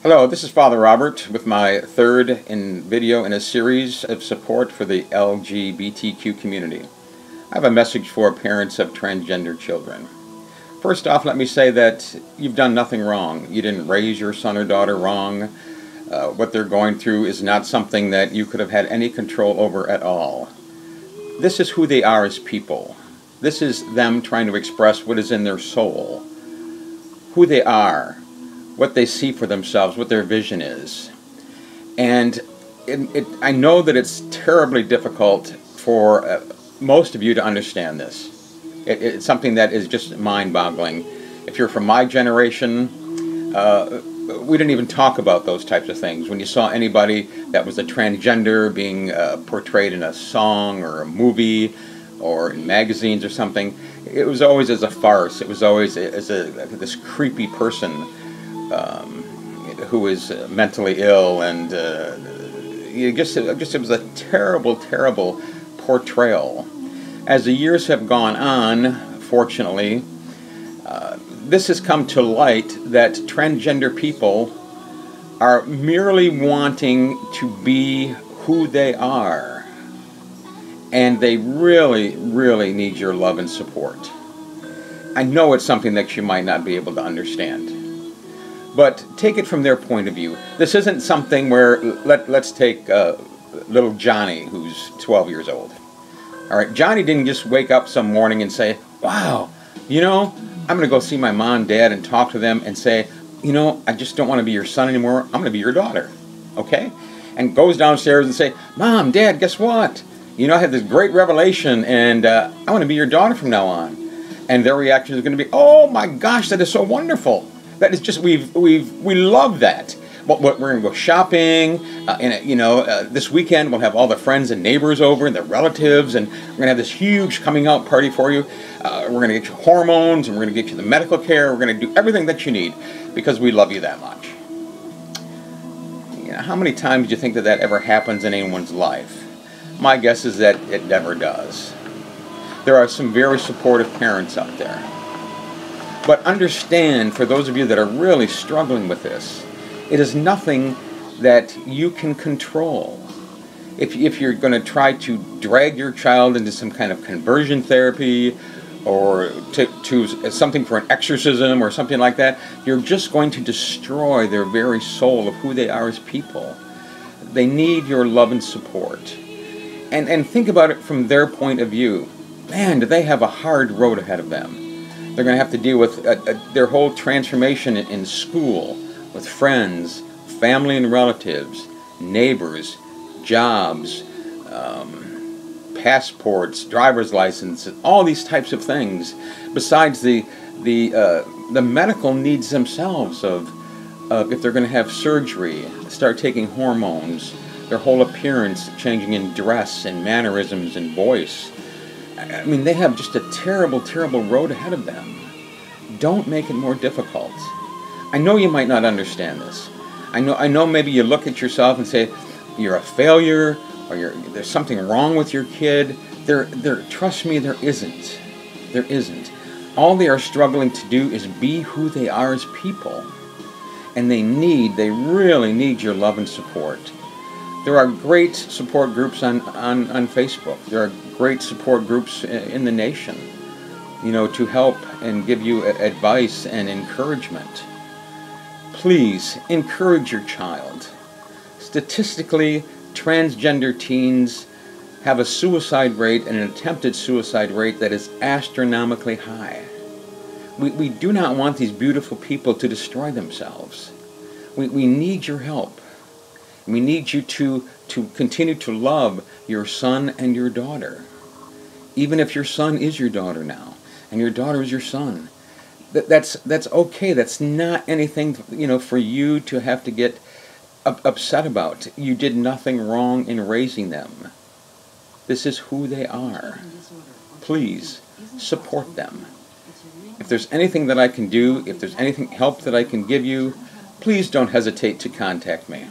Hello, this is Father Robert with my third video in a series of support for the LGBTQ community. I have a message for parents of transgender children. First off, let me say that you've done nothing wrong. You didn't raise your son or daughter wrong. What they're going through is not something that you could have had any control over at all. This is who they are as people. This is them trying to express what is in their soul, who they are, what they see for themselves, what their vision is. And I know that it's terribly difficult for most of you to understand this. It's something that is just mind-boggling. If you're from my generation, we didn't even talk about those types of things. When you saw anybody that was a transgender being portrayed in a song or a movie or in magazines or something, it was always as a farce. It was always as this creepy person who is mentally ill, and it was a terrible, terrible portrayal. As the years have gone on, fortunately, this has come to light that transgender people are merely wanting to be who they are, and they really, really need your love and support. I know it's something that you might not be able to understand, but take it from their point of view. This isn't something where, let's take little Johnny, who's 12 years old. All right, Johnny didn't just wake up some morning and say, wow, you know, I'm going to go see my mom and dad and talk to them and say, you know, I just don't want to be your son anymore. I'm going to be your daughter, okay? And goes downstairs and say, Mom, Dad, guess what? You know, I had this great revelation, and I want to be your daughter from now on. And their reaction is going to be, oh my gosh, that is so wonderful. That is just, we love that. We're going to go shopping, and this weekend we'll have all the friends and neighbors over and their relatives, and we're going to have this huge coming out party for you. We're going to get you hormones, and we're going to get you the medical care. We're going to do everything that you need because we love you that much. You know, how many times do you think that ever happens in anyone's life? My guess is that it never does. There are some very supportive parents out there. But understand, for those of you that are really struggling with this, it is nothing that you can control. If you're going to try to drag your child into some kind of conversion therapy or to something for an exorcism or something like that, you're just going to destroy their very soul of who they are as people. They need your love and support. And think about it from their point of view. Man, do they have a hard road ahead of them. They're going to have to deal with their whole transformation in school, with friends, family and relatives, neighbors, jobs, passports, driver's license, all these types of things. Besides the medical needs themselves of if they're going to have surgery, start taking hormones, their whole appearance changing in dress and mannerisms and voice. I mean, they have just a terrible, terrible road ahead of them. Don't make it more difficult. I know you might not understand this. I know maybe you look at yourself and say, you're a failure, or there's something wrong with your kid. Trust me, there isn't. There isn't. All they are struggling to do is be who they are as people. And they really need your love and support. There are great support groups on Facebook. There are great support groups in the nation, you know, to help and give you advice and encouragement. Please encourage your child. Statistically, transgender teens have a suicide rate and an attempted suicide rate that is astronomically high. We do not want these beautiful people to destroy themselves. We need your help. We need you to continue to love your son and your daughter. Even if your son is your daughter now, and your daughter is your son. That's okay. That's not anything, you know, for you to have to get upset about. You did nothing wrong in raising them. This is who they are. Please support them. If there's anything that I can do, if there's anything help that I can give you, please don't hesitate to contact me.